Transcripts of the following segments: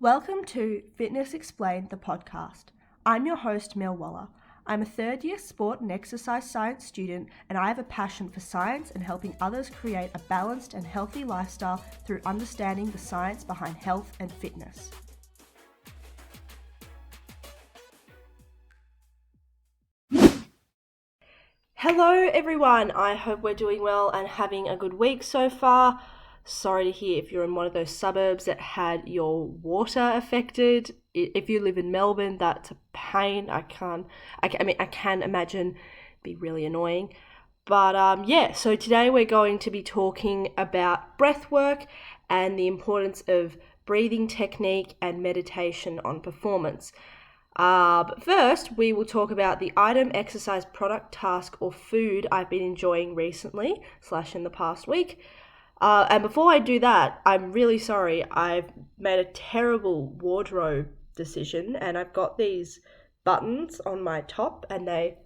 Welcome to Fitness Explained, the podcast. I'm your host, Mel Waller. I'm a third-year sport and exercise science student, and I have a passion for science and helping others create a balanced and healthy lifestyle through understanding the science behind health and fitness. Hello everyone, I hope we're doing well and having a good week so far. Sorry to hear if you're in one of those suburbs that had your water affected. If you live in Melbourne, that's a pain. I can imagine it'd be really annoying. But so today we're going to be talking about breath work and the importance of breathing technique and meditation on performance. But first, we will talk about the item, exercise, product, task, or food I've been enjoying recently / in the past week. And before I do that, I'm really sorry. I've made a terrible wardrobe decision, and I've got these buttons on my top, and I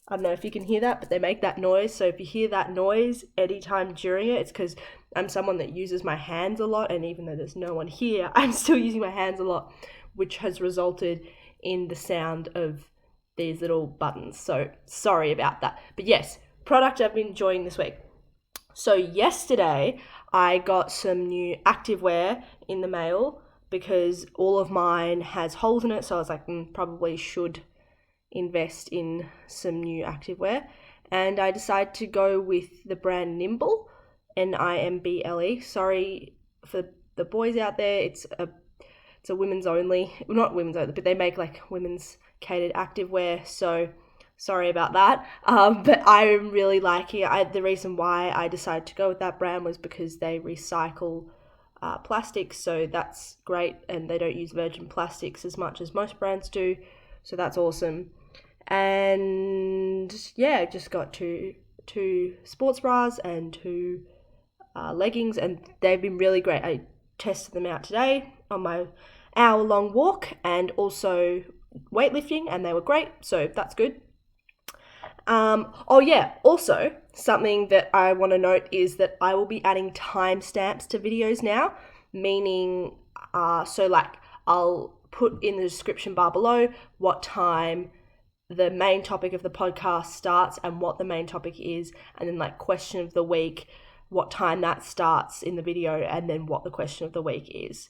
don't know if you can hear that, but they make that noise. So if you hear that noise anytime during it, it's because I'm someone that uses my hands a lot, and even though there's no one here, I'm still using my hands a lot, which has resulted in the sound of these little buttons. So sorry about that. But yes, product I've been enjoying this week. So yesterday I got some new activewear in the mail because all of mine has holes in it. So I was like, probably should invest in some new activewear. And I decided to go with the brand Nimble, Nimble. Sorry for the boys out there. It's a women's only, not women's only, but they make like women's catered activewear. So sorry about that. But I'm really liking it. The reason why I decided to go with that brand was because they recycle plastics. So that's great. And they don't use virgin plastics as much as most brands do. So that's awesome. And yeah, just got two sports bras and two leggings, and they've been really great. I tested them out today on my hour-long walk and also weightlifting, and they were great, so that's good. Also something that I want to note is that I will be adding timestamps to videos now, meaning I'll put in the description bar below what time the main topic of the podcast starts and what the main topic is, and then like question of the week, what time that starts in the video, and then what the question of the week is.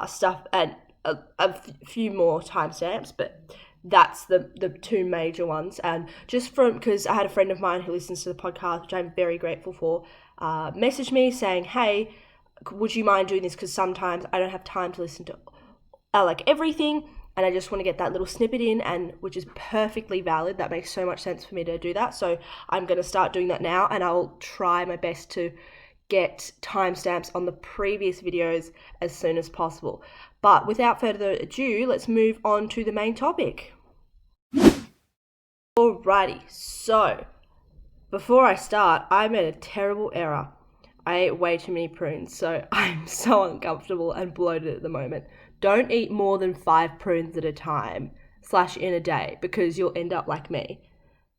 Stuff and a few more timestamps, but that's the two major ones. And just because I had a friend of mine who listens to the podcast, which I'm very grateful for, messaged me saying, hey, would you mind doing this? Because sometimes I don't have time to listen to everything, and I just want to get that little snippet in, and which is perfectly valid. That makes so much sense for me to do that. So I'm going to start doing that now, and I'll try my best to get timestamps on the previous videos as soon as possible. But without further ado, let's move on to the main topic. Alrighty, so before I start, I made a terrible error. I ate way too many prunes, so I'm so uncomfortable and bloated at the moment. Don't eat more than 5 prunes at a time / in a day, because you'll end up like me.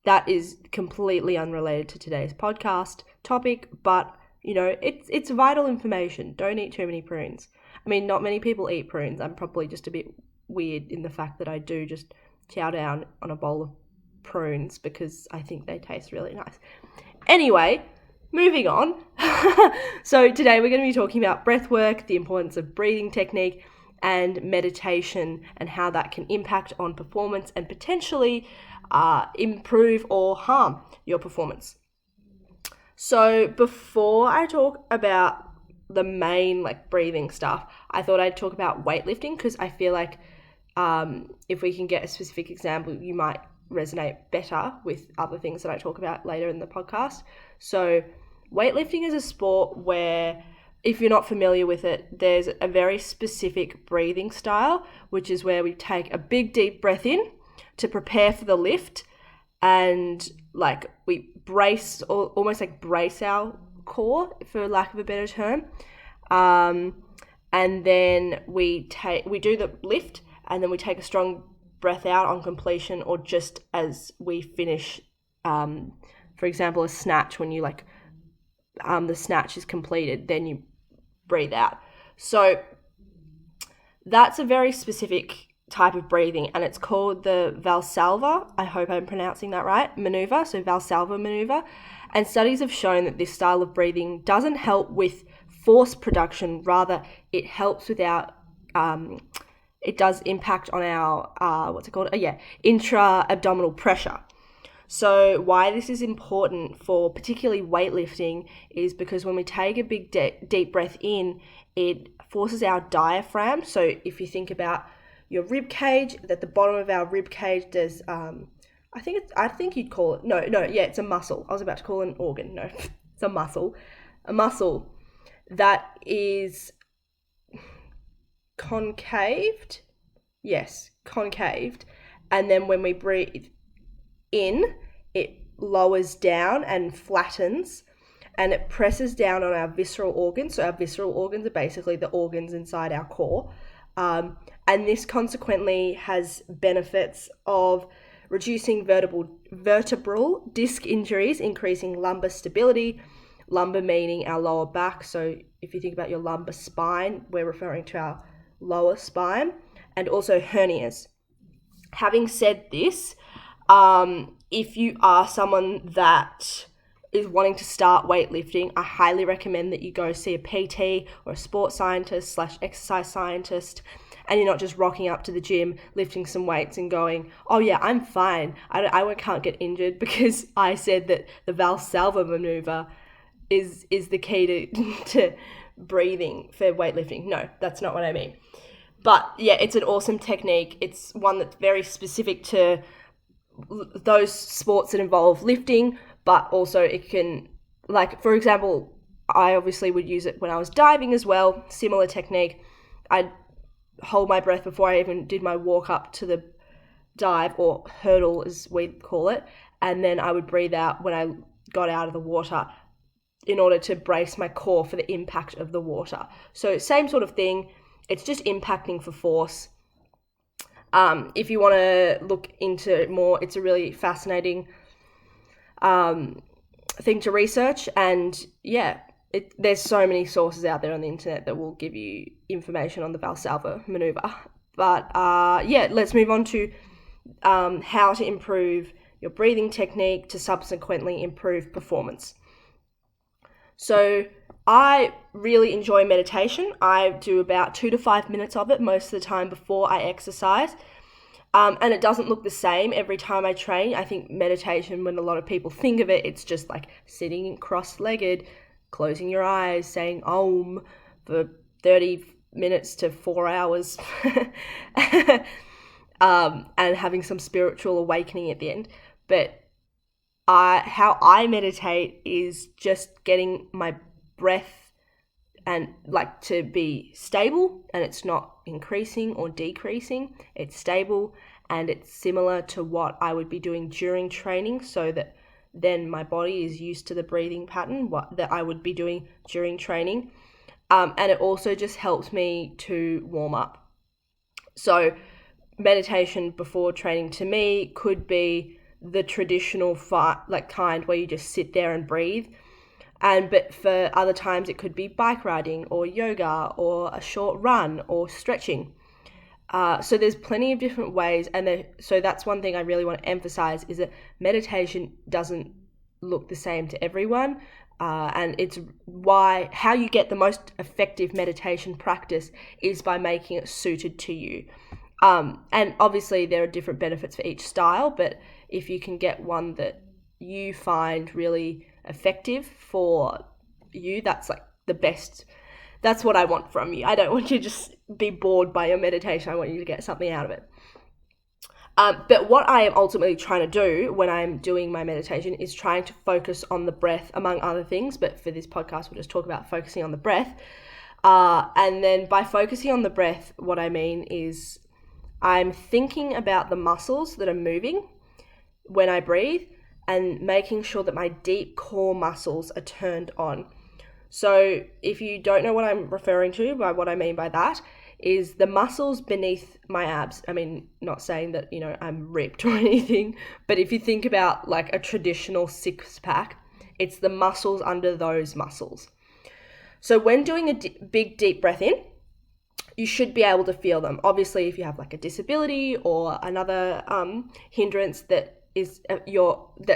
That is completely unrelated to today's podcast topic, but you know, it's vital information. Don't eat too many prunes. I mean, not many people eat prunes. I'm probably just a bit weird in the fact that I do just chow down on a bowl of prunes because I think they taste really nice. Anyway, moving on. So today we're going to be talking about breath work, the importance of breathing technique, and meditation, and how that can impact on performance and potentially improve or harm your performance. So before I talk about the main breathing stuff, I thought I'd talk about weightlifting, because I feel like if we can get a specific example, you might resonate better with other things that I talk about later in the podcast. So weightlifting is a sport where, if you're not familiar with it, there's a very specific breathing style, which is where we take a big deep breath in to prepare for the lift, and we brace, or almost brace our core, for lack of a better term, and then we do the lift, and then we take a strong breath out on completion, or just as we finish. For example, a snatch, when you the snatch is completed, then you breathe out. So That's a very specific type of breathing, and it's called the Valsalva, I hope I'm pronouncing that right, maneuver, so Valsalva maneuver. And studies have shown that this style of breathing doesn't help with force production, rather it helps with our, it does impact on our, intra-abdominal pressure. So why this is important for particularly weightlifting is because when we take a big deep breath in, it forces our diaphragm. So if you think about your rib cage, at the bottom of our rib cage, there's I think you'd call it it's a muscle. I was about to call it an organ. No, it's a muscle that is concaved. Yes, concaved. And then when we breathe in, it lowers down and flattens, and it presses down on our visceral organs. So our visceral organs are basically the organs inside our core. And this consequently has benefits of reducing vertebral disc injuries, increasing lumbar stability, lumbar meaning our lower back. So if you think about your lumbar spine, we're referring to our lower spine, and also hernias. Having said this, if you are someone that is wanting to start weightlifting, I highly recommend that you go see a PT or a sports scientist / exercise scientist, and you're not just rocking up to the gym, lifting some weights and going, oh yeah, I'm fine, I can't get injured because I said that the Valsalva maneuver is the key to breathing for weightlifting. No, that's not what I mean. But yeah, it's an awesome technique. It's one that's very specific to those sports that involve lifting, but also it can, like, for example, I obviously would use it when I was diving as well. Similar technique. I'd hold my breath before I even did my walk up to the dive, or hurdle as we call it, and then I would breathe out when I got out of the water in order to brace my core for the impact of the water. So same sort of thing. It's just impacting for force. If you want to look into it more, it's a really fascinating thing to research. And yeah, there's so many sources out there on the internet that will give you information on the Valsalva maneuver. But let's move on to how to improve your breathing technique to subsequently improve performance. So I really enjoy meditation. I do about 2 to 5 minutes of it most of the time before I exercise. And it doesn't look the same every time I train. I think meditation, when a lot of people think of it, it's just like sitting cross-legged, closing your eyes, saying Om for 30 minutes to 4 hours, and having some spiritual awakening at the end. But how I meditate is just getting my breath and like to be stable, and it's not increasing or decreasing. It's stable, and it's similar to what I would be doing during training, so that then my body is used to the breathing pattern that I would be doing during training. And it also just helps me to warm up. So meditation before training to me could be the traditional kind where you just sit there and breathe. But for other times it could be bike riding or yoga or a short run or stretching. So there's plenty of different ways, so that's one thing I really want to emphasize, is that meditation doesn't look the same to everyone, and it's how you get the most effective meditation practice is by making it suited to you. And obviously there are different benefits for each style, but if you can get one that you find really effective for you, that's like the best. That's what I want from you. I don't want you to just be bored by your meditation. I want you to get something out of it. But what I am ultimately trying to do when I'm doing my meditation is trying to focus on the breath, among other things. But for this podcast, we'll just talk about focusing on the breath. And then by focusing on the breath, what I mean is I'm thinking about the muscles that are moving when I breathe and making sure that my deep core muscles are turned on. So if you don't know what I'm referring to, by what I mean by that, is the muscles beneath my abs. I mean, not saying that, I'm ripped or anything, but if you think about like a traditional six-pack, it's the muscles under those muscles. So when doing a big deep breath in, you should be able to feel them. Obviously, if you have like a disability or another hindrance that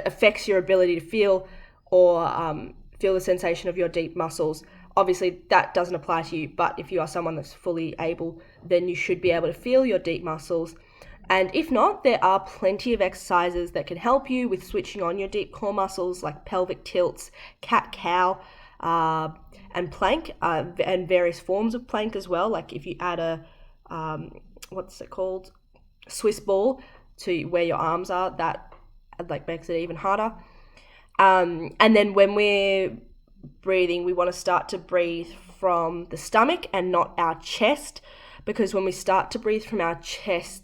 affects your ability to feel or feel the sensation of your deep muscles, obviously that doesn't apply to you. But if you are someone that's fully able, then you should be able to feel your deep muscles. And if not, there are plenty of exercises that can help you with switching on your deep core muscles, like pelvic tilts, cat-cow, and plank, and various forms of plank as well. Like if you add a, Swiss ball to where your arms are, that like makes it even harder. And then when we're breathing, we want to start to breathe from the stomach and not our chest, because when we start to breathe from our chest,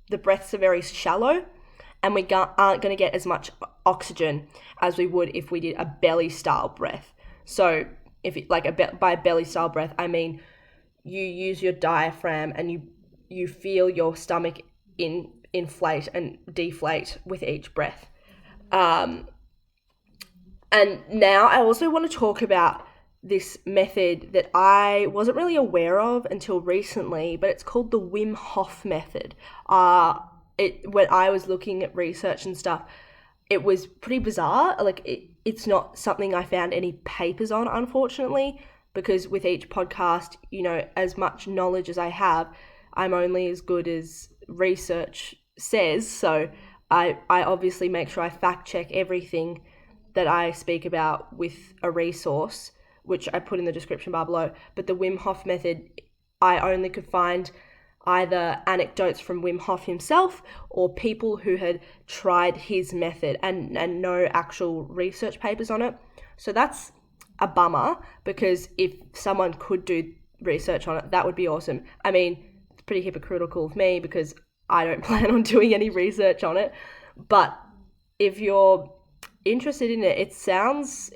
the breaths are very shallow, and we aren't going to get as much oxygen as we would if we did a belly style breath. So if it, by belly style breath, I mean you use your diaphragm and you feel your stomach inflate and deflate with each breath. And now I also want to talk about this method that I wasn't really aware of until recently, but it's called the Wim Hof method. When I was looking at research and stuff, it was pretty bizarre. It's not something I found any papers on, unfortunately, because with each podcast, as much knowledge as I have, I'm only as good as research says. So I obviously make sure I fact check everything that I speak about with a resource, which I put in the description bar below. But the Wim Hof method, I only could find either anecdotes from Wim Hof himself or people who had tried his method, and no actual research papers on it. So that's a bummer, because if someone could do research on it, that would be awesome. I mean, it's pretty hypocritical of me because I don't plan on doing any research on it. But if you're interested in it, it sounds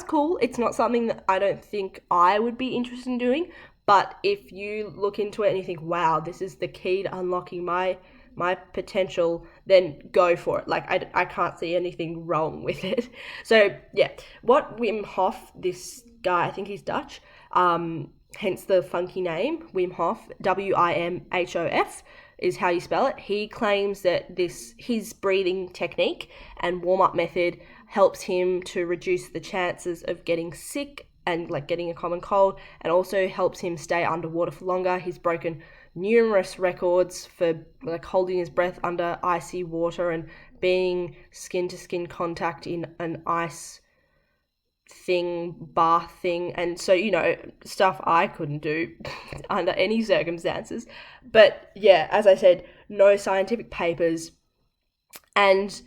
cool. It's not something that I don't think I would be interested in doing, but if you look into it and you think, wow, this is the key to unlocking my potential, then go for it. I can't see anything wrong with it. So yeah, what Wim Hof, this guy, I think he's Dutch, hence the funky name, Wim Hof, WIMHOF is how you spell it. He claims that his breathing technique and warm-up method helps him to reduce the chances of getting sick and getting a common cold, and also helps him stay underwater for longer. He's broken numerous records for holding his breath under icy water and being skin-to-skin contact in an ice bath thing, and so stuff I couldn't do under any circumstances. But yeah, as I said, no scientific papers. And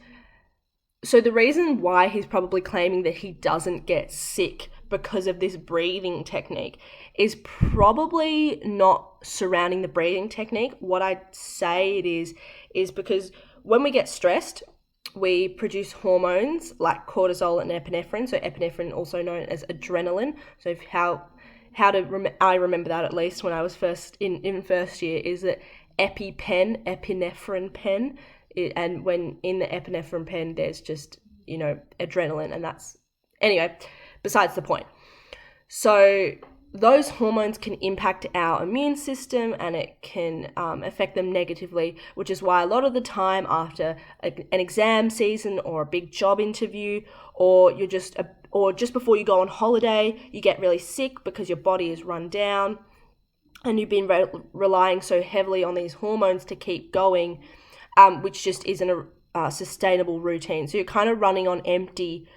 so the reason why he's probably claiming that he doesn't get sick because of this breathing technique is probably not surrounding the breathing technique. What I'd say it is because when we get stressed, we produce hormones like cortisol and epinephrine. So epinephrine, also known as adrenaline. So I remember that, at least when I was first in first year, is that epinephrine pen, and when in the epinephrine pen there's just adrenaline, and that's, anyway, besides the point. So those hormones can impact our immune system, and it can affect them negatively, which is why a lot of the time after an exam season or a big job interview, or just before you go on holiday, you get really sick because your body is run down and you've been relying so heavily on these hormones to keep going, which just isn't a sustainable routine. So you're kind of running on empty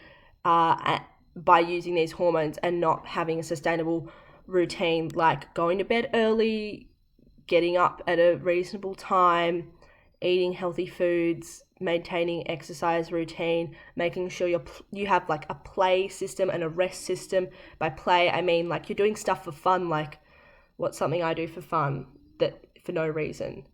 by using these hormones and not having a sustainable routine, like going to bed early, getting up at a reasonable time, eating healthy foods, maintaining exercise routine, making sure you have a play system and a rest system. By play, I mean you're doing stuff for fun. What's something I do for fun that for no reason?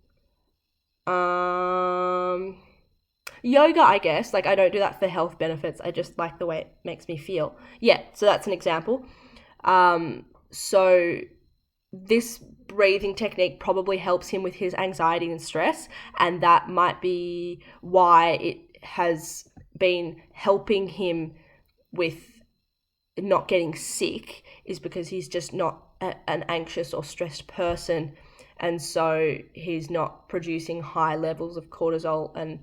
Yoga, I guess. I don't do that for health benefits. I just like the way it makes me feel. Yeah, so that's an example. So this breathing technique probably helps him with his anxiety and stress, and that might be why it has been helping him with not getting sick, is because he's just not an anxious or stressed person, and so he's not producing high levels of cortisol and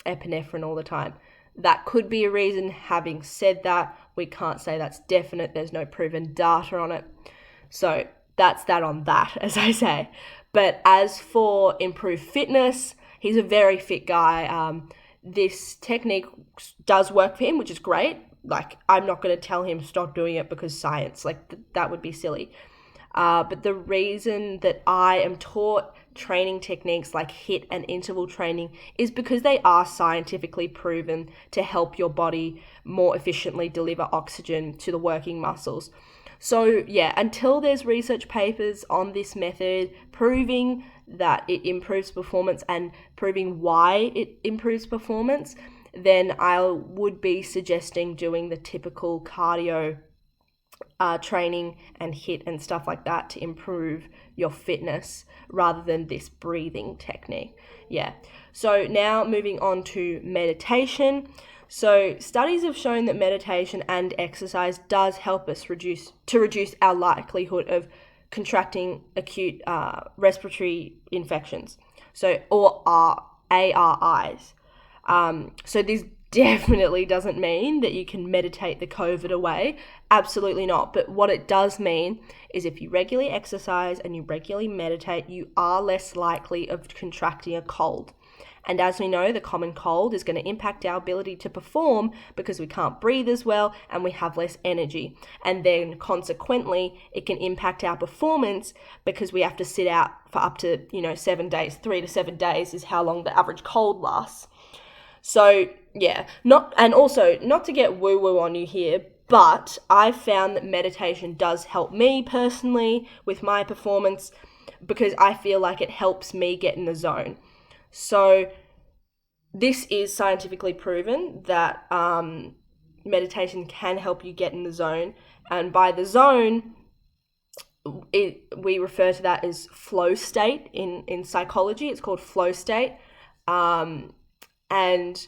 epinephrine all the time. That could be a reason. Having said that, we can't say that's definite. There's no proven data on it. So that's that on that, as I say. But as for improved fitness, he's a very fit guy. This technique does work for him, which is great. Like, I'm not going to tell him stop doing it because science, like that would be silly. But the reason that I am taught training techniques like HIIT and interval training is because they are scientifically proven to help your body more efficiently deliver oxygen to the working muscles. So yeah, until there's research papers on this method proving that it improves performance and proving why it improves performance, then I would be suggesting doing the typical cardio training and HIIT and stuff like that to improve your fitness rather than this breathing technique. Yeah. So now moving on to meditation. So studies have shown that meditation and exercise does help us reduce our likelihood of contracting acute respiratory infections. So, or ARIs. So this definitely doesn't mean that you can meditate the COVID away. Absolutely not. But what it does mean is if you regularly exercise and you regularly meditate, you are less likely of contracting a cold. And as we know, the common cold is going to impact our ability to perform because we can't breathe as well and we have less energy. And then consequently, it can impact our performance because we have to sit out for up to, 7 days. 3 to 7 days is how long the average cold lasts. So yeah, not to get woo-woo on you here, but I found that meditation does help me personally with my performance because I feel like it helps me get in the zone. So this is scientifically proven that meditation can help you get in the zone. And by the zone, we refer to that as flow state in psychology. It's called flow state. And,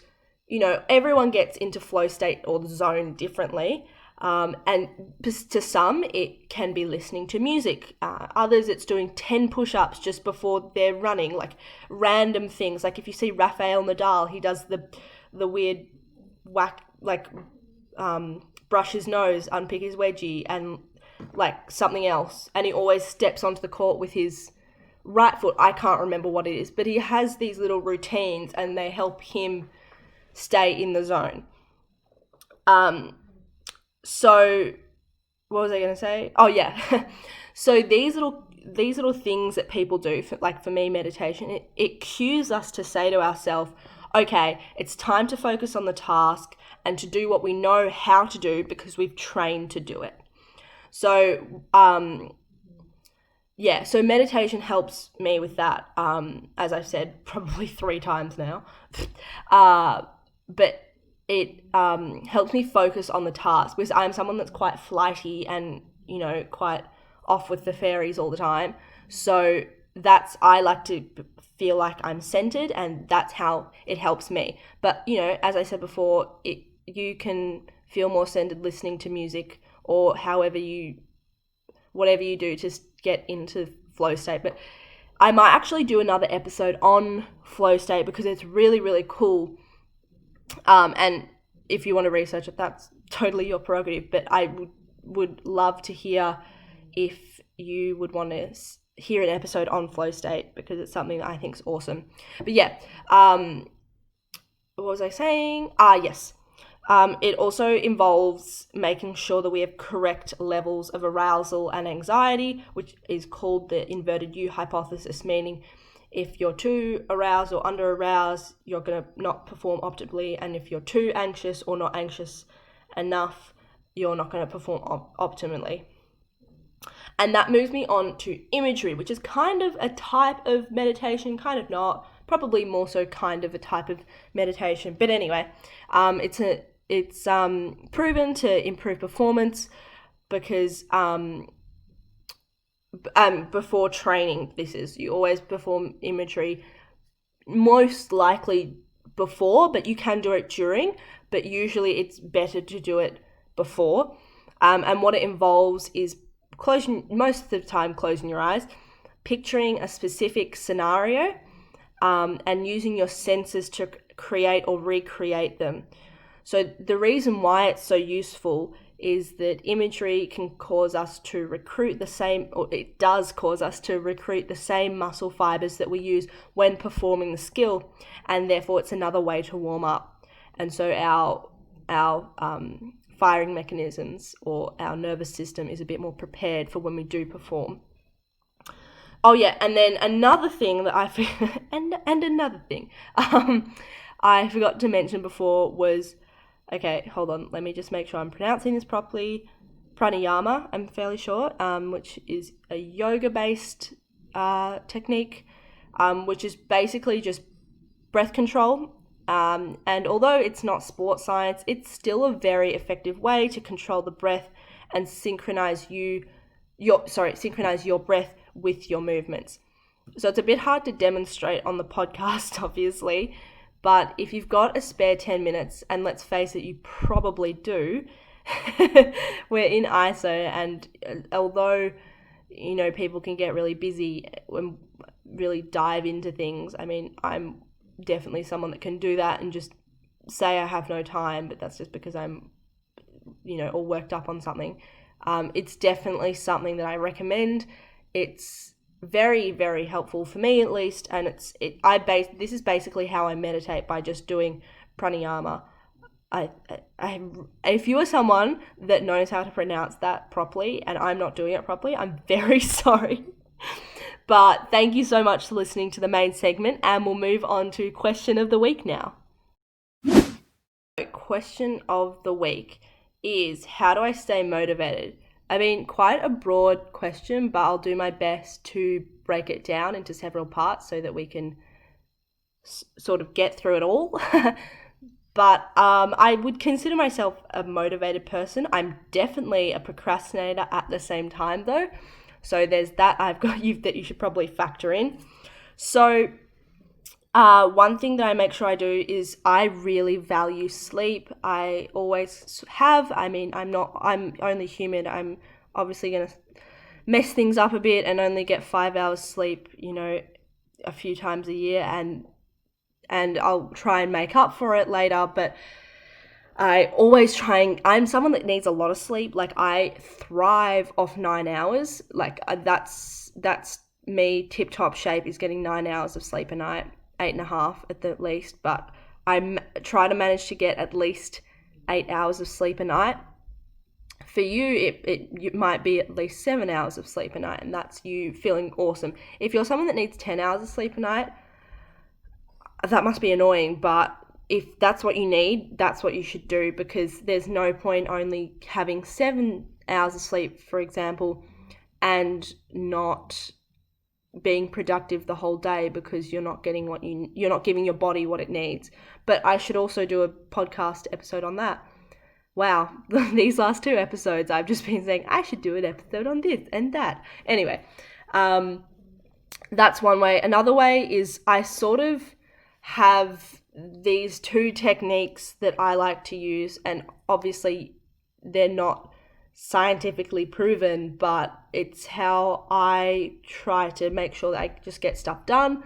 everyone gets into flow state or the zone differently. And to some, it can be listening to music. Others, it's doing 10 push-ups just before they're running, like random things. Like if you see Rafael Nadal, he does the weird whack, brush his nose, unpick his wedgie, and like something else. And he always steps onto the court with his right foot. I can't remember what it is, but he has these little routines and they help him stay in the zone. So what was I going to say? Oh yeah. So these little things that people do, for me, meditation, it cues us to say to ourselves, okay, it's time to focus on the task and to do what we know how to do because we've trained to do it. So, so meditation helps me with that, as I've said probably 3 times now. But it helps me focus on the task because I'm someone that's quite flighty and, quite off with the fairies all the time. So I like to feel like I'm centered, and that's how it helps me. But, as I said before, you can feel more centered listening to music or whatever you do to get into flow state. But I might actually do another episode on flow state because it's really, really cool. And if you want to research it, that's totally your prerogative. But I would love to hear if you would want to hear an episode on flow state because it's something that I think is awesome. But yeah, what was I saying? Yes. It also involves making sure that we have correct levels of arousal and anxiety, which is called the inverted U hypothesis, meaning if you're too aroused or under aroused, you're going to not perform optimally. And if you're too anxious or not anxious enough, you're not going to perform optimally. And that moves me on to imagery, which is kind of a type of meditation, kind of not, probably more so kind of a type of meditation. But anyway, it's proven to improve performance because before training, you always perform imagery, most likely before, but you can do it during, but usually it's better to do it before. And what it involves is most of the time closing your eyes, picturing a specific scenario, and using your senses to create or recreate them. So the reason why it's so useful is that imagery can cause us to recruit the same, or it does cause us to recruit the same muscle fibers that we use when performing the skill, and therefore it's another way to warm up. And so our firing mechanisms or our nervous system is a bit more prepared for when we do perform. Oh yeah, and then another thing that I forgot to mention before was, okay, hold on, let me just make sure I'm pronouncing this properly. Pranayama, I'm fairly sure, which is a yoga-based technique, which is basically just breath control. And although it's not sports science, it's still a very effective way to control the breath and synchronize your breath with your movements. So it's a bit hard to demonstrate on the podcast, obviously, but if you've got a spare 10 minutes, and let's face it, you probably do, we're in ISO, and although, people can get really busy and really dive into things, I mean, I'm definitely someone that can do that and just say I have no time, but that's just because I'm, all worked up on something. It's definitely something that I recommend. It's very, very helpful for me, at least, and this is basically how I meditate, by just doing pranayama. If you are someone that knows how to pronounce that properly and I'm not doing it properly, I'm very sorry. But thank you so much for listening to the main segment, and we'll move on to question of the week now. Question of the week is, how do I stay motivated? I mean, quite a broad question, but I'll do my best to break it down into several parts so that we can sort of get through it all. But I would consider myself a motivated person. I'm definitely a procrastinator at the same time, though. So there's that that you should probably factor in. So one thing that I make sure I do is I really value sleep. I always have. I mean, I'm only human. I'm obviously going to mess things up a bit and only get 5 hours sleep, a few times a year, and I'll try and make up for it later, but I'm someone that needs a lot of sleep. Like, I thrive off 9 hours. Like, that's me. Tip-top shape is getting 9 hours of sleep a night, 8.5 at the least, but I try to manage to get at least 8 hours of sleep a night. For you, it might be at least 7 hours of sleep a night, and that's you feeling awesome. If you're someone that needs 10 hours of sleep a night, that must be annoying, but if that's what you need, that's what you should do, because there's no point only having 7 hours of sleep, for example, and not being productive the whole day because you're not getting you're not giving your body what it needs. But I should also do a podcast episode on that. Wow, these last 2 episodes, I've just been saying I should do an episode on this and that. Anyway, that's one way. Another way is I sort of have these 2 techniques that I like to use, and obviously they're not scientifically proven, but it's how I try to make sure that I just get stuff done.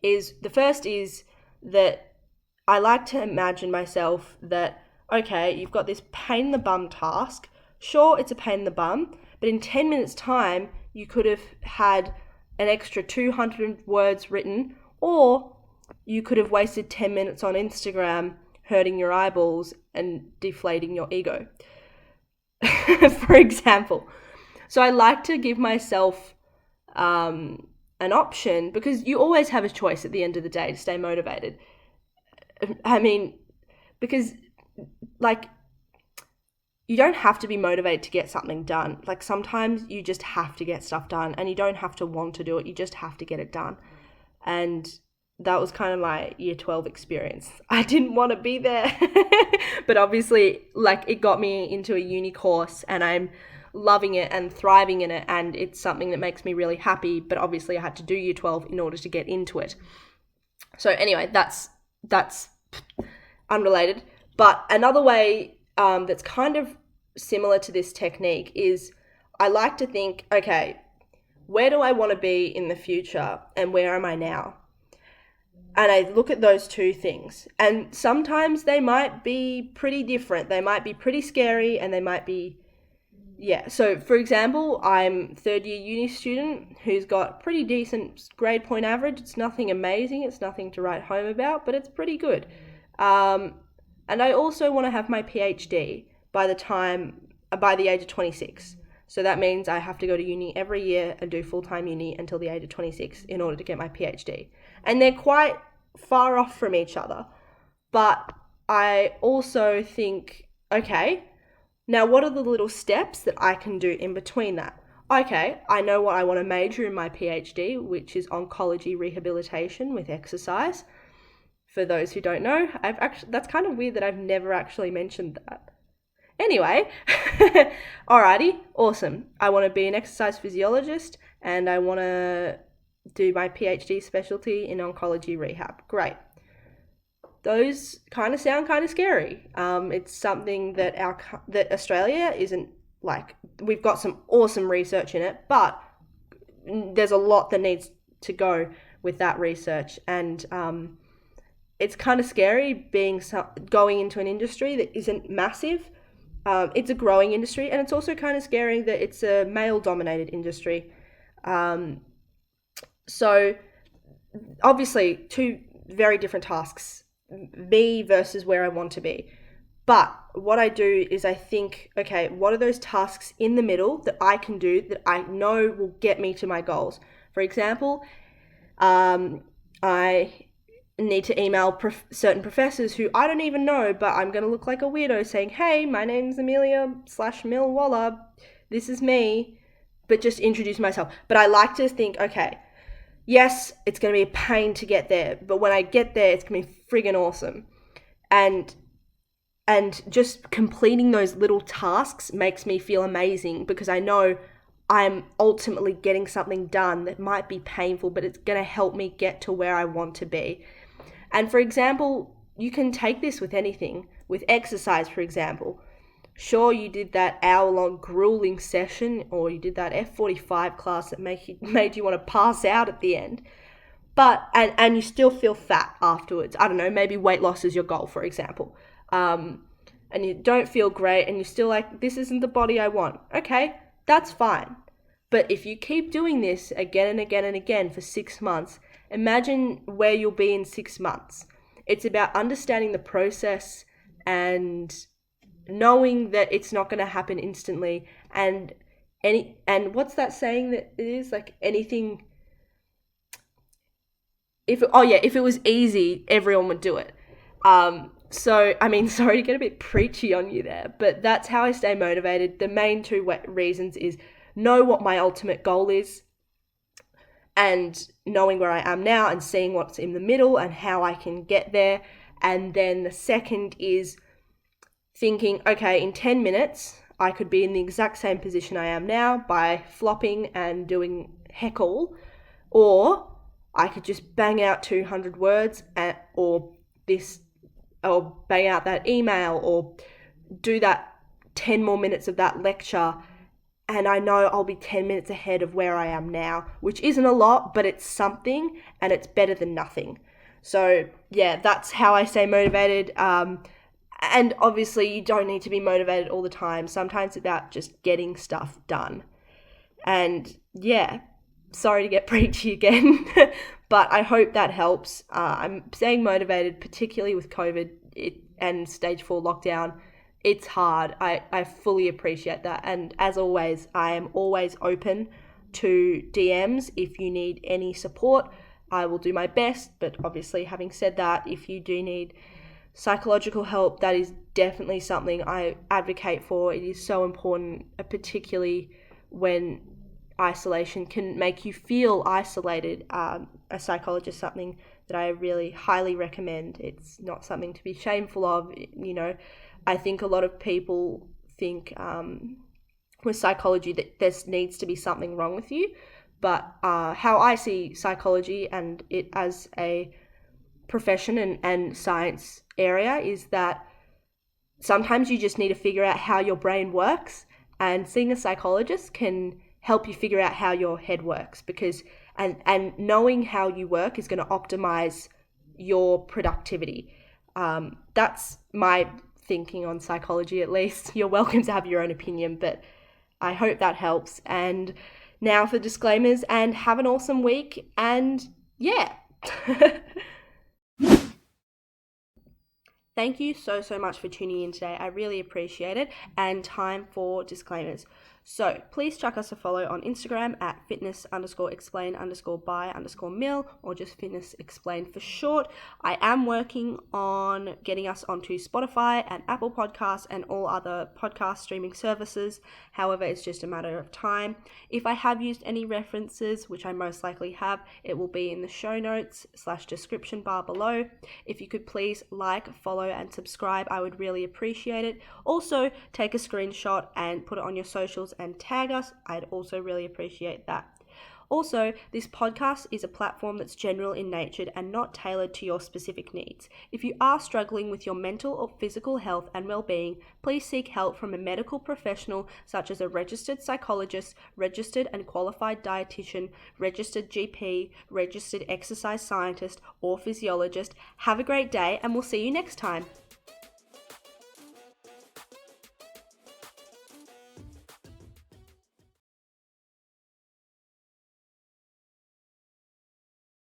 The first is that I like to imagine myself that, okay, you've got this pain in the bum task. Sure, it's a pain in the bum, but in 10 minutes time, you could have had an extra 200 words written, or you could have wasted 10 minutes on Instagram hurting your eyeballs and deflating your ego, for example. So I like to give myself an option, because you always have a choice at the end of the day to stay motivated. I mean, because, like, you don't have to be motivated to get something done. Like, sometimes you just have to get stuff done, and you don't have to want to do it. You just have to get it done. And that was kind of my year 12 experience. I didn't want to be there, but obviously, like, it got me into a uni course, and I'm loving it and thriving in it, and it's something that makes me really happy. But obviously I had to do year 12 in order to get into it. So anyway, that's unrelated. But another way that's kind of similar to this technique is I like to think, okay, where do I want to be in the future and where am I now? And I look at those two things. And sometimes they might be pretty different. They might be pretty scary and they might be, yeah. So for example, I'm third year uni student who's got pretty decent grade point average. It's nothing amazing. It's nothing to write home about, but it's pretty good. And I also want to have my PhD by the age of 26. So that means I have to go to uni every year and do full-time uni until the age of 26 in order to get my PhD. And they're quite far off from each other. But I also think, okay, now what are the little steps that I can do in between that? Okay, I know what I want to major in my PhD, which is oncology rehabilitation with exercise. For those who don't know, that's kind of weird that I've never actually mentioned that. Anyway, alrighty, awesome. I want to be an exercise physiologist and I want to do my PhD specialty in oncology rehab. Great. Those kind of sound kind of scary. It's something that that Australia isn't like, we've got some awesome research in it, but there's a lot that needs to go with that research. And it's kind of scary going into an industry that isn't massive. It's a growing industry, and it's also kind of scary that it's a male-dominated industry. So obviously, two very different tasks, me versus where I want to be. But what I do is I think, okay, what are those tasks in the middle that I can do that I know will get me to my goals? For example, I need to email certain professors who I don't even know, but I'm going to look like a weirdo saying, hey, my name's Amelia/Mill Waller. This is me, but just introduce myself. But I like to think, okay, yes, it's going to be a pain to get there, but when I get there, it's going to be friggin' awesome. And just completing those little tasks makes me feel amazing because I know I'm ultimately getting something done that might be painful, but it's going to help me get to where I want to be. And for example, you can take this with anything, with exercise, for example. Sure, you did that hour-long grueling session, or you did that F45 class that made you want to pass out at the end, but and you still feel fat afterwards. I don't know, maybe weight loss is your goal, for example, and you don't feel great, and you're still like, this isn't the body I want. Okay, that's fine. But if you keep doing this again and again and again for 6 months, imagine where you'll be in 6 months. It's about understanding the process and knowing that it's not going to happen instantly. And what's that saying that it is? Like anything, if it was easy, everyone would do it. So, I mean, sorry to get a bit preachy on you there, but that's how I stay motivated. The main two reasons is know what my ultimate goal is and knowing where I am now and seeing what's in the middle and how I can get there. And then the second is thinking, okay, in 10 minutes, I could be in the exact same position I am now by flopping and doing heck all, or I could just bang out 200 words or bang out that email or do that 10 more minutes of that lecture, and I know I'll be 10 minutes ahead of where I am now, which isn't a lot, but it's something, and it's better than nothing. So yeah, that's how I stay motivated. And obviously you don't need to be motivated all the time. Sometimes it's about just getting stuff done. And yeah, sorry to get preachy again, but I hope that helps. I'm staying motivated, particularly with COVID and stage 4 lockdown. It's hard. I fully appreciate that. And as always, I am always open to DMs if you need any support. I will do my best, but obviously having said that, if you do need psychological help, that is definitely something I advocate for. It is so important, particularly when isolation can make you feel isolated. A psychologist is something that I really highly recommend. It's not something to be shameful of. You know, I think a lot of people think with psychology that there needs to be something wrong with you. But how I see psychology and it as a profession and science area is that sometimes you just need to figure out how your brain works And seeing a psychologist can help you figure out how your head works, because and knowing how you work is going to optimize your productivity. That's my thinking on psychology, at least. You're welcome to have your own opinion, but I hope that helps. And now for disclaimers, and have an awesome week. And yeah. Thank you so much for tuning in today. I really appreciate it. And time for disclaimers. So please chuck us a follow on Instagram at fitness_explain_by_mil, or just fitness explain for short. I am working on getting us onto Spotify and Apple Podcasts and all other podcast streaming services. However, it's just a matter of time. If I have used any references, which I most likely have, it will be in the show notes / description bar below. If you could please like, follow and subscribe, I would really appreciate it. Also, take a screenshot and put it on your socials and tag us. I'd also really appreciate that. Also, this podcast is a platform that's general in nature and not tailored to your specific needs. If you are struggling with your mental or physical health and well-being, please seek help from a medical professional such as a registered psychologist, registered and qualified dietitian, registered GP, registered exercise scientist, or physiologist. Have a great day, and we'll see you next time.